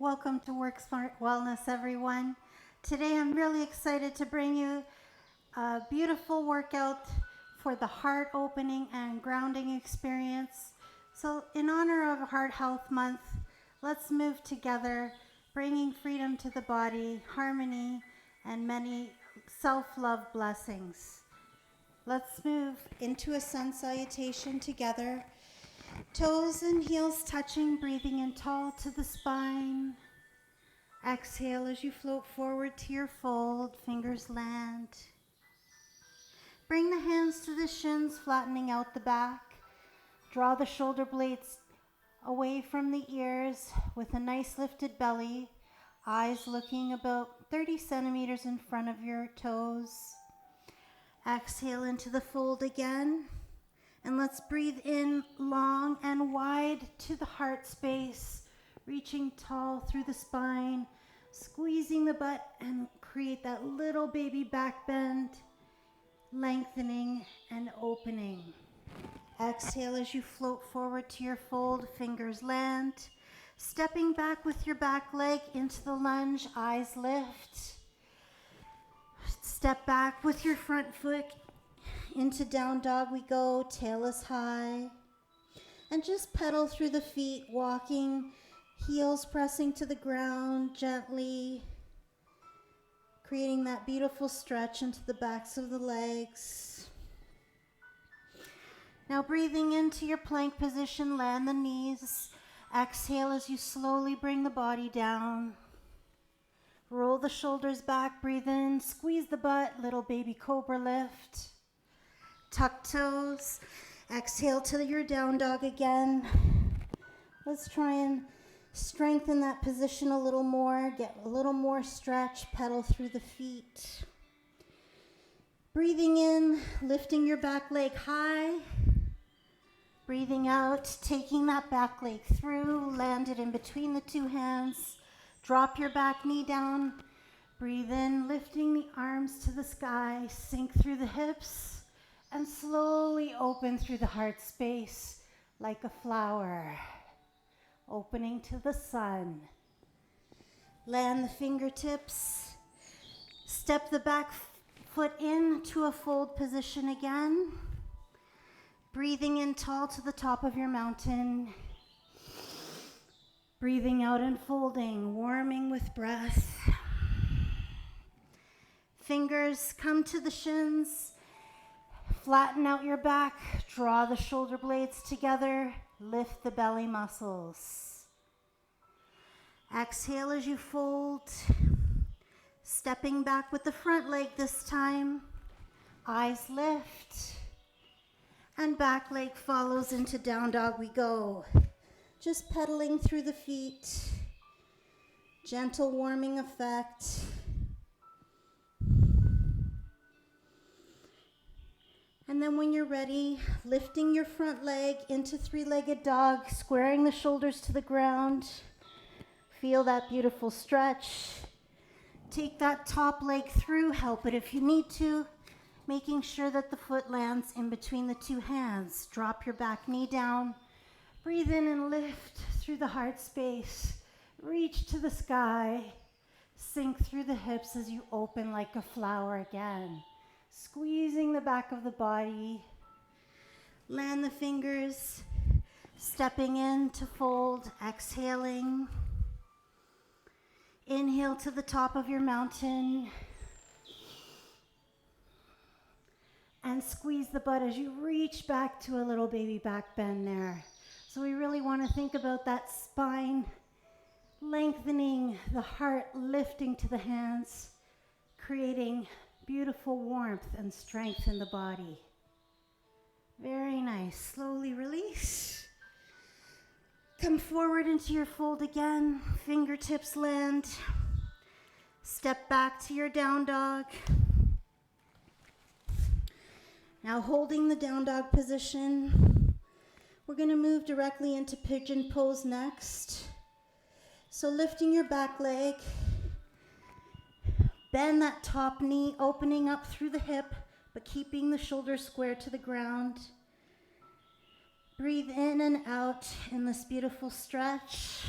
Welcome to Work Smart Wellness, everyone. Today I'm really excited to bring you a beautiful workout for the heart opening and grounding experience. So, in honor of Heart Health Month, let's move together, bringing freedom to the body, harmony, and many self love blessings. Let's move into a sun salutation together. Toes and heels touching, breathing in tall to the spine. Exhale as you float forward to your fold, fingers land. Bring the hands to the shins, flattening out the back. Draw the shoulder blades away from the ears with a nice lifted belly. Eyes looking about 30 centimeters in front of your toes. Exhale into the fold again. And let's breathe in long and wide to the heart space, reaching tall through the spine, squeezing the butt and create that little baby back bend, lengthening and opening. Exhale as you float forward to your fold, fingers land. Stepping back with your back leg into the lunge, eyes lift. Step back with your front foot. Into down dog we go, tail is high. And just pedal through the feet, walking, heels pressing to the ground gently, creating that beautiful stretch into the backs of the legs. Now breathing into your plank position, land the knees. Exhale as you slowly bring the body down. Roll the shoulders back, breathe in, squeeze the butt, little baby cobra lift. Tuck toes. Exhale to your down dog again. Let's try and strengthen that position a little more. Get a little more stretch. Pedal through the feet. Breathing in, lifting your back leg high. Breathing out, taking that back leg through. Land it in between the two hands. Drop your back knee down. Breathe in, lifting the arms to the sky. Sink through the hips. And slowly open through the heart space like a flower, opening to the sun. Land the fingertips. Step the back foot into a fold position again. Breathing in tall to the top of your mountain. Breathing out and folding, warming with breath. Fingers come to the shins. Flatten out your back, draw the shoulder blades together, lift the belly muscles. Exhale as you fold, stepping back with the front leg this time. Eyes lift, and back leg follows into down dog we go. Just pedaling through the feet, gentle warming effect. And then when you're ready, lifting your front leg into three-legged dog, squaring the shoulders to the ground. Feel that beautiful stretch. Take that top leg through, help it if you need to, making sure that the foot lands in between the two hands. Drop your back knee down. Breathe in and lift through the heart space. Reach to the sky. Sink through the hips as you open like a flower again. Squeezing the back of the body. Land the fingers. Stepping in to fold. Exhaling. Inhale to the top of your mountain. And squeeze the butt as you reach back to a little baby back bend there. So we really want to think about that spine lengthening, the heart lifting to the hands, creating beautiful warmth and strength in the body. Very nice. Slowly release. Come forward into your fold again. Fingertips land. Step back to your down dog. Now holding the down dog position, we're going to move directly into pigeon pose next. So lifting your back leg. Bend that top knee, opening up through the hip, but keeping the shoulders square to the ground. Breathe in and out in this beautiful stretch.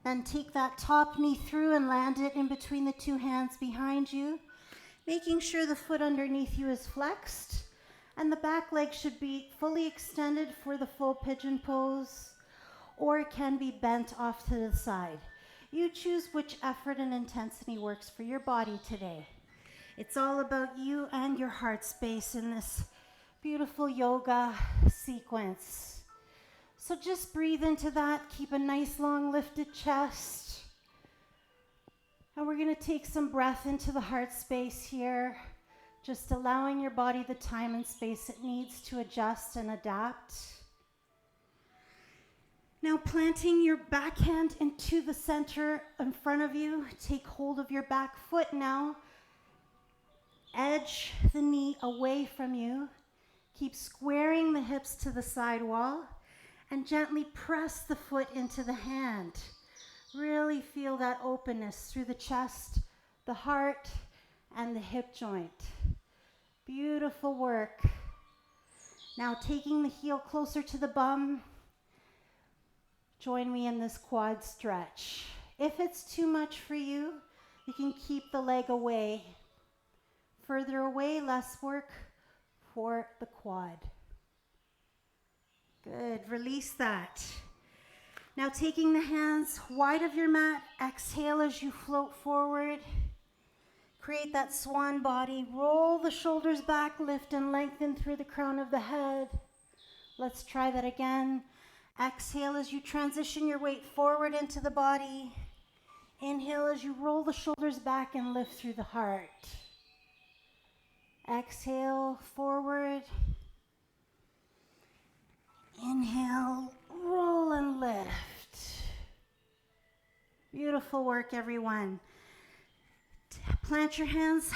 Then take that top knee through and land it in between the two hands behind you, making sure the foot underneath you is flexed and the back leg should be fully extended for the full pigeon pose, or it can be bent off to the side. You choose which effort and intensity works for your body today. It's all about you and your heart space in this beautiful yoga sequence. So just breathe into that. Keep a nice long lifted chest. And we're going to take some breath into the heart space here, just allowing your body the time and space it needs to adjust and adapt. Now planting your back hand into the center in front of you, take hold of your back foot now. Edge the knee away from you. Keep squaring the hips to the side wall and gently press the foot into the hand. Really feel that openness through the chest, the heart, and the hip joint. Beautiful work. Now taking the heel closer to the bum, join me in this quad stretch. If it's too much for you, you can keep the leg away. Further away, less work for the quad. Good, release that. Now taking the hands wide of your mat, exhale as you float forward. Create that swan body. Roll the shoulders back, lift and lengthen through the crown of the head. Let's try that again. Exhale as you transition your weight forward into the body. Inhale as you roll the shoulders back and lift through the heart. Exhale, forward. Inhale, roll and lift. Beautiful work, everyone. Plant your hands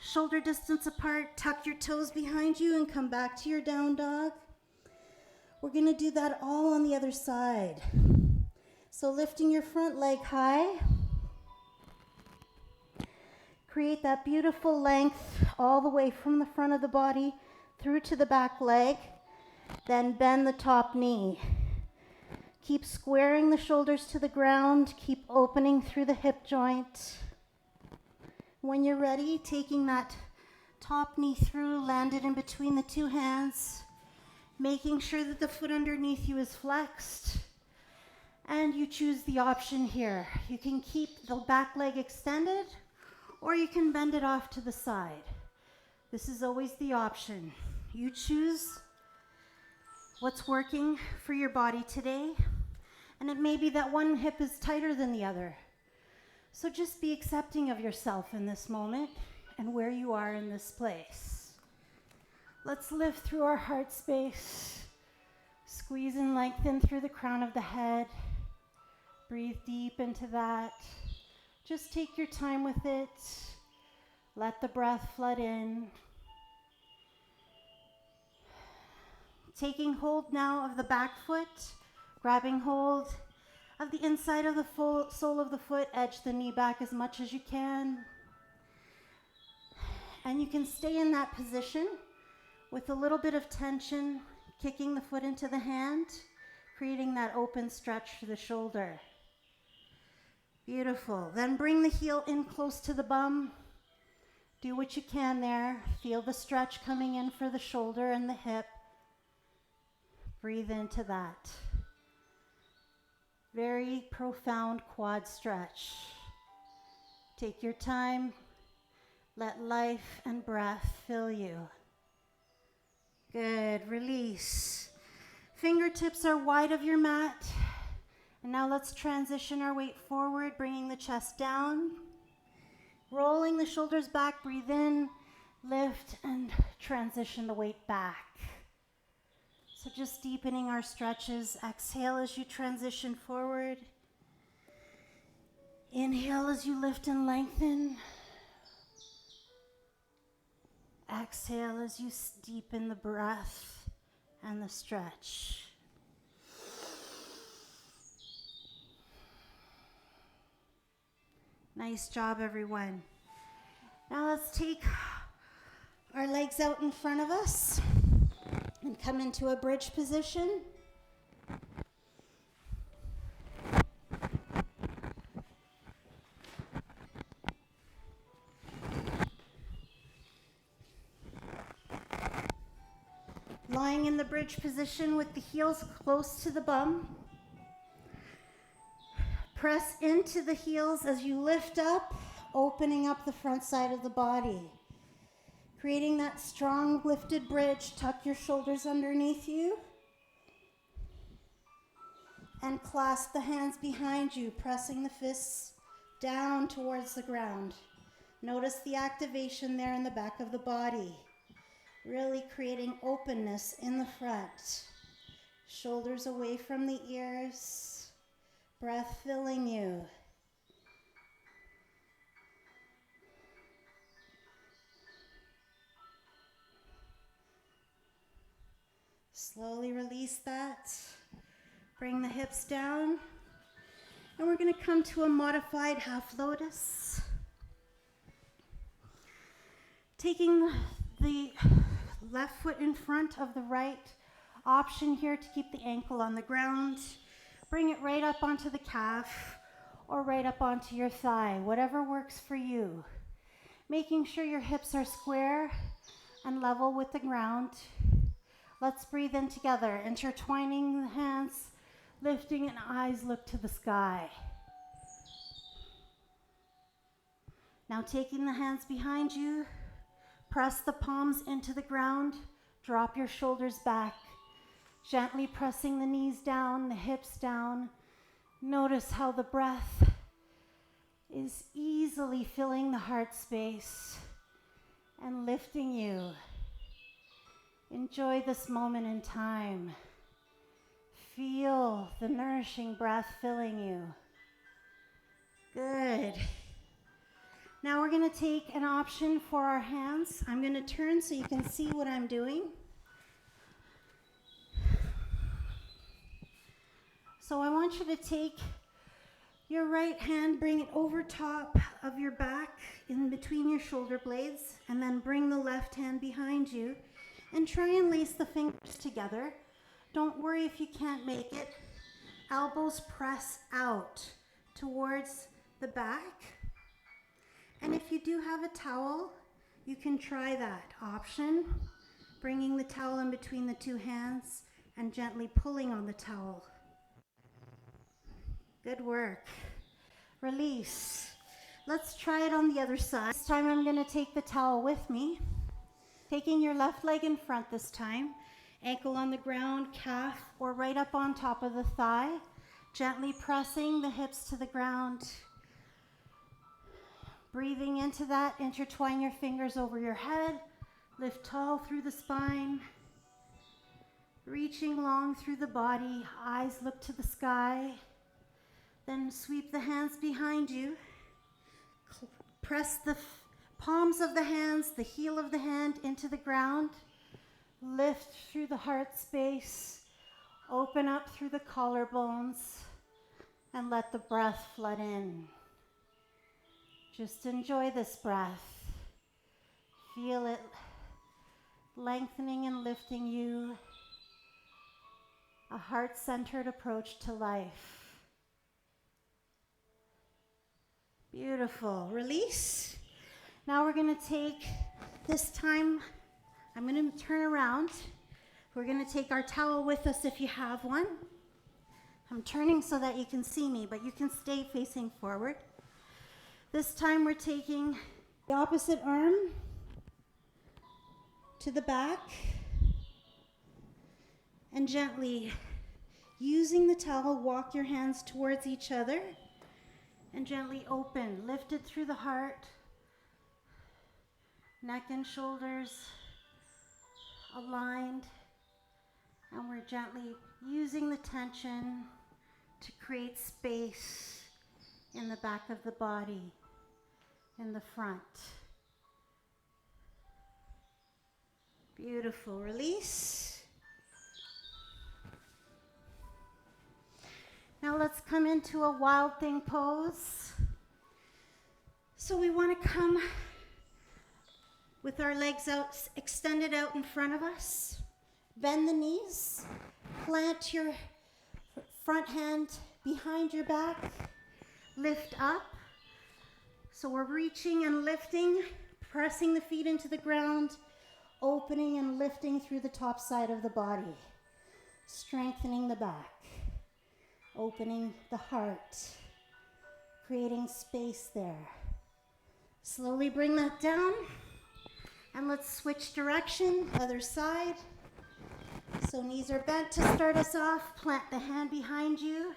shoulder distance apart, tuck your toes behind you and come back to your down dog. We're going to do that all on the other side. So lifting your front leg high. Create that beautiful length all the way from the front of the body through to the back leg. Then bend the top knee. Keep squaring the shoulders to the ground. Keep opening through the hip joint. When you're ready, taking that top knee through, land it in between the two hands, making sure that the foot underneath you is flexed. And you choose the option here. You can keep the back leg extended, or you can bend it off to the side. This is always the option. You choose what's working for your body today, and it may be that one hip is tighter than the other. So just be accepting of yourself in this moment and where you are in this place. Let's lift through our heart space. Squeeze and lengthen through the crown of the head. Breathe deep into that. Just take your time with it. Let the breath flood in. Taking hold now of the back foot, grabbing hold of the inside of the full sole of the foot, edge the knee back as much as you can. And you can stay in that position with a little bit of tension, kicking the foot into the hand, creating that open stretch for the shoulder. Beautiful. Then bring the heel in close to the bum. Do what you can there. Feel the stretch coming in for the shoulder and the hip. Breathe into that. Very profound quad stretch. Take your time. Let life and breath fill you. Good. Release. Fingertips are wide of your mat. And now let's transition our weight forward, bringing the chest down. Rolling the shoulders back. Breathe in, lift, and transition the weight back. So just deepening our stretches. Exhale as you transition forward. Inhale as you lift and lengthen. Exhale as you deepen the breath and the stretch. Nice job, everyone. Now let's take our legs out in front of us and come into a bridge position. Lying in the bridge position with the heels close to the bum. Press into the heels as you lift up, opening up the front side of the body. Creating that strong lifted bridge. Tuck your shoulders underneath you. And clasp the hands behind you, pressing the fists down towards the ground. Notice the activation there in the back of the body. Really creating openness in the front. Shoulders away from the ears. Breath filling you. Slowly release that. Bring the hips down. And we're going to come to a modified half lotus. Taking the left foot in front of the right. Option here to keep the ankle on the ground. Bring it right up onto the calf or right up onto your thigh, whatever works for you. Making sure your hips are square and level with the ground. Let's breathe in together, intertwining the hands, lifting and eyes look to the sky. Now taking the hands behind you, press the palms into the ground, drop your shoulders back, gently pressing the knees down, the hips down. Notice how the breath is easily filling the heart space and lifting you. Enjoy this moment in time. Feel the nourishing breath filling you. Good. Now we're going to take an option for our hands. I'm going to turn so you can see what I'm doing. So I want you to take your right hand, bring it over top of your back in between your shoulder blades, and then bring the left hand behind you and try and lace the fingers together. Don't worry if you can't make it. Elbows press out towards the back. And if you do have a towel, you can try that option, bringing the towel in between the two hands and gently pulling on the towel. Good work. Release. Let's try it on the other side. This time I'm going to take the towel with me. Taking your left leg in front this time. Ankle on the ground, calf, or right up on top of the thigh. Gently pressing the hips to the ground. Breathing into that, intertwine your fingers over your head. Lift tall through the spine. Reaching long through the body. Eyes look to the sky. Then sweep the hands behind you. Press the palms of the hands, the heel of the hand into the ground. Lift through the heart space. Open up through the collarbones. And let the breath flood in. Just enjoy this breath. Feel it lengthening and lifting you. A heart-centered approach to life. Beautiful. Release. Now we're going to take, this time, I'm going to turn around. We're going to take our towel with us if you have one. I'm turning so that you can see me, but you can stay facing forward. This time we're taking the opposite arm to the back and gently, using the towel, walk your hands towards each other. And gently open, lifted through the heart, neck and shoulders aligned, and we're gently using the tension to create space in the back of the body, in the front. Beautiful. Release. Now let's come into a wild thing pose. So we want to come with our legs out, extended out in front of us. Bend the knees. Plant your front hand behind your back. Lift up. So we're reaching and lifting, pressing the feet into the ground, opening and lifting through the top side of the body, strengthening the back, opening the heart, creating space there. Slowly bring that down, and let's switch direction, other side. So knees are bent to start us off. Plant the hand behind you,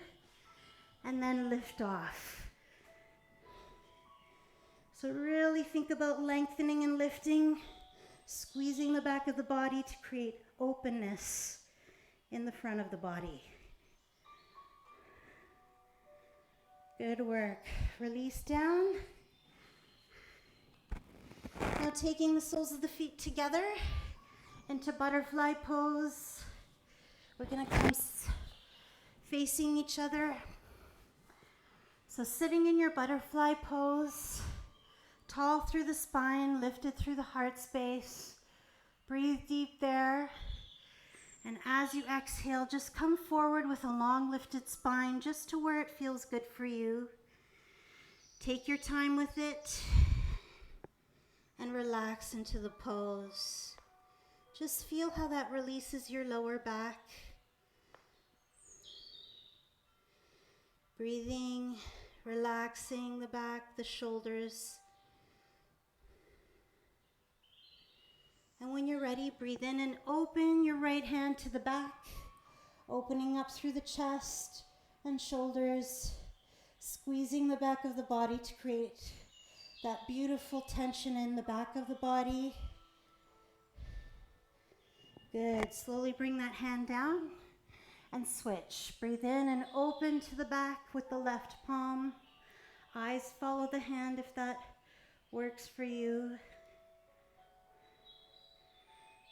and then lift off. So really think about lengthening and lifting, squeezing the back of the body to create openness in the front of the body. Good work. Release down. Now taking the soles of the feet together into butterfly pose. We're going to come facing each other. So sitting in your butterfly pose, tall through the spine, lifted through the heart space. Breathe deep there. And as you exhale, just come forward with a long lifted spine just to where it feels good for you. Take your time with it and relax into the pose. Just feel how that releases your lower back. Breathing, relaxing the back, the shoulders. And when you're ready, breathe in and open your right hand to the back, opening up through the chest and shoulders, squeezing the back of the body to create that beautiful tension in the back of the body. Good. Slowly bring that hand down and switch. Breathe in and open to the back with the left palm. Eyes follow the hand if that works for you.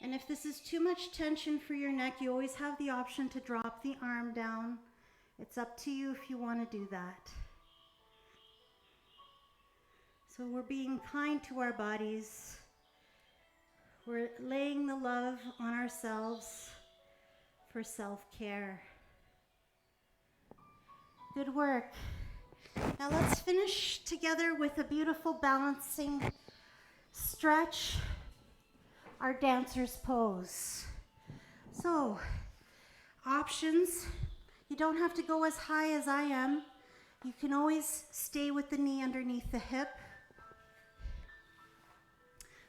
And if this is too much tension for your neck, you always have the option to drop the arm down. It's up to you if you want to do that. So we're being kind to our bodies. We're laying the love on ourselves for self-care. Good work. Now let's finish together with a beautiful balancing stretch, our dancer's pose. So, options. You don't have to go as high as I am. You can always stay with the knee underneath the hip.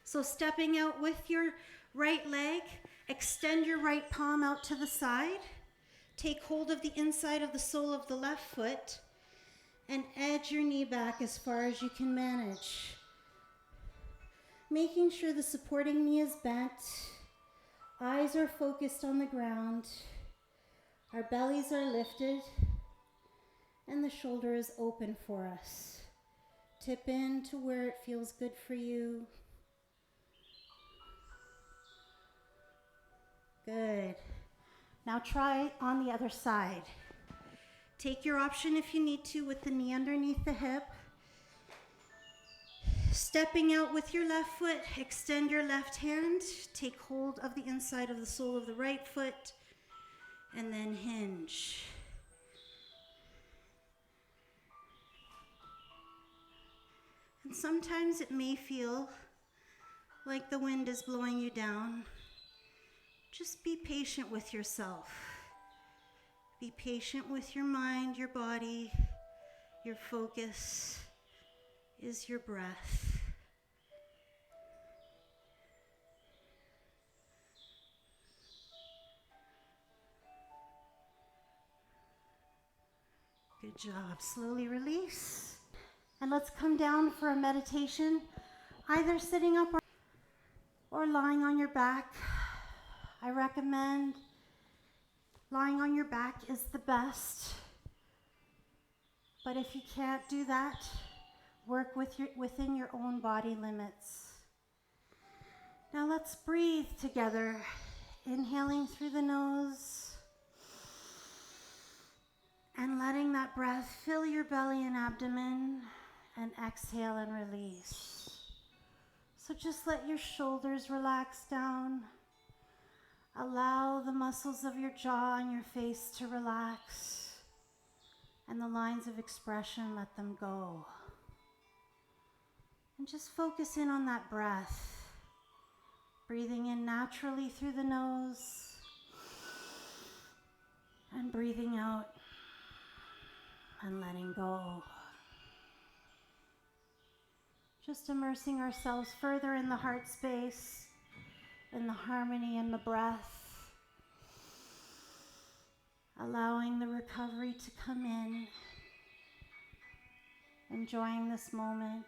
So stepping out with your right leg, extend your right palm out to the side. Take hold of the inside of the sole of the left foot and edge your knee back as far as you can manage. Making sure the supporting knee is bent. Eyes are focused on the ground. Our bellies are lifted and the shoulder is open for us. Tip in to where it feels good for you. Good. Now try on the other side. Take your option if you need to with the knee underneath the hip. Stepping out with your left foot, extend your left hand. Take hold of the inside of the sole of the right foot and then hinge. And sometimes it may feel like the wind is blowing you down. Just be patient with yourself. Be patient with your mind, your body. Your focus is your breath. Good job. Slowly release. And let's come down for a meditation, either sitting up or lying on your back. I recommend lying on your back is the best. But if you can't do that, work within your own body limits. Now let's breathe together. Inhaling through the nose and letting that breath fill your belly and abdomen, and exhale and release. So just let your shoulders relax down. Allow the muscles of your jaw and your face to relax, and the lines of expression, let them go. And just focus in on that breath. Breathing in naturally through the nose and breathing out and letting go. Just immersing ourselves further in the heart space, in the harmony in the breath, allowing the recovery to come in, enjoying this moment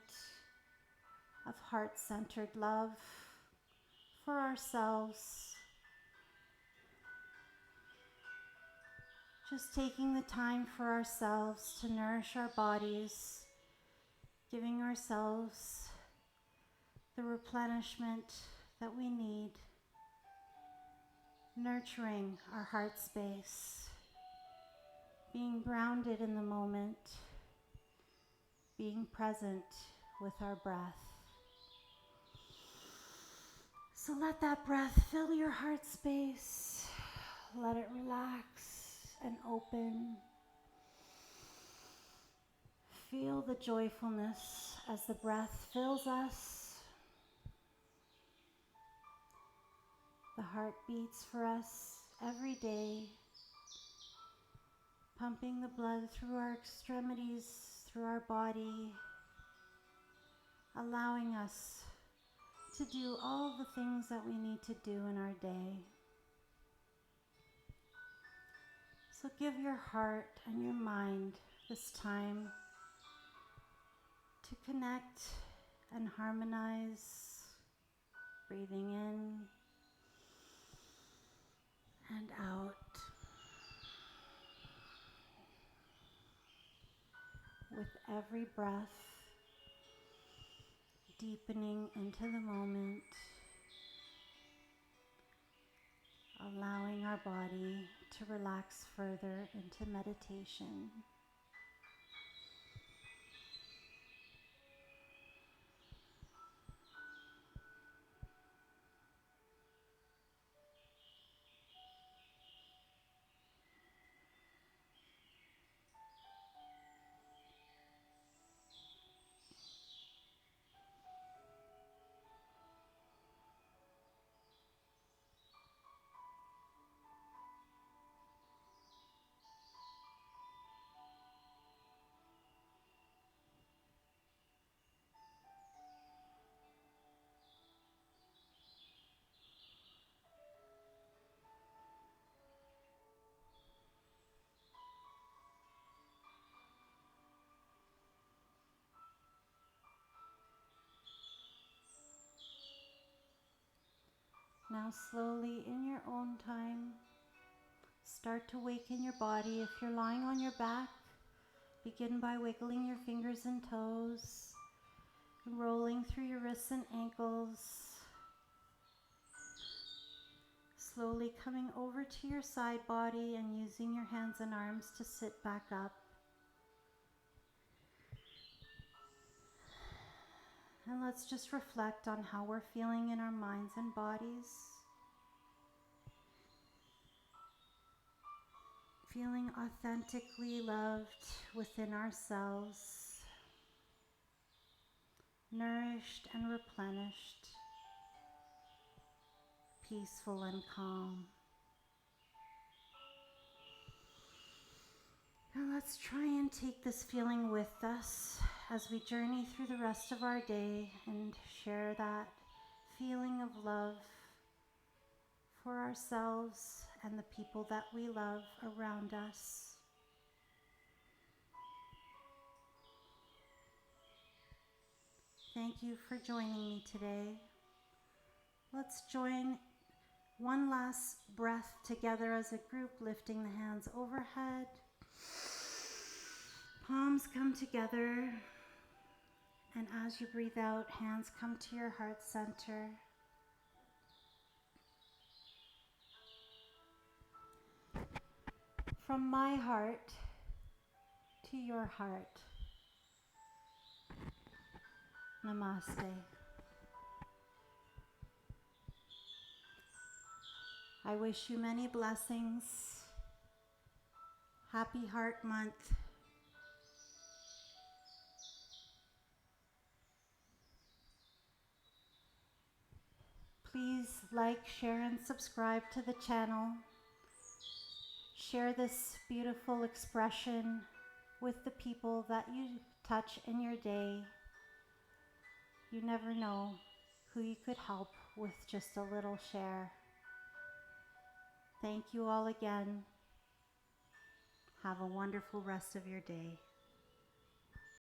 of heart-centered love for ourselves. Just taking the time for ourselves to nourish our bodies, giving ourselves the replenishment that we need, nurturing our heart space, being grounded in the moment, being present with our breath. So let that breath fill your heart space. Let it relax and open. Feel the joyfulness as the breath fills us. The heart beats for us every day, pumping the blood through our extremities, through our body, allowing us to do all the things that we need to do in our day. So give your heart and your mind this time to connect and harmonize, breathing in and out. With every breath, deepening into the moment, allowing our body to relax further into meditation. Now slowly, in your own time, start to waken your body. If you're lying on your back, begin by wiggling your fingers and toes, rolling through your wrists and ankles, slowly coming over to your side body and using your hands and arms to sit back up. And let's just reflect on how we're feeling in our minds and bodies. Feeling authentically loved within ourselves, nourished and replenished, peaceful and calm. And let's try and take this feeling with us as we journey through the rest of our day and share that feeling of love for ourselves and the people that we love around us. Thank you for joining me today. Let's join one last breath together as a group, lifting the hands overhead. Palms come together, and as you breathe out, hands come to your heart center. From my heart to your heart. Namaste. I wish you many blessings. Happy Heart Month. Please Please like, share, and subscribe to the channel. Share this beautiful expression with the people that you touch in your day. You never know who you could help with just a little share. Thank you all again. Have a wonderful rest of your day.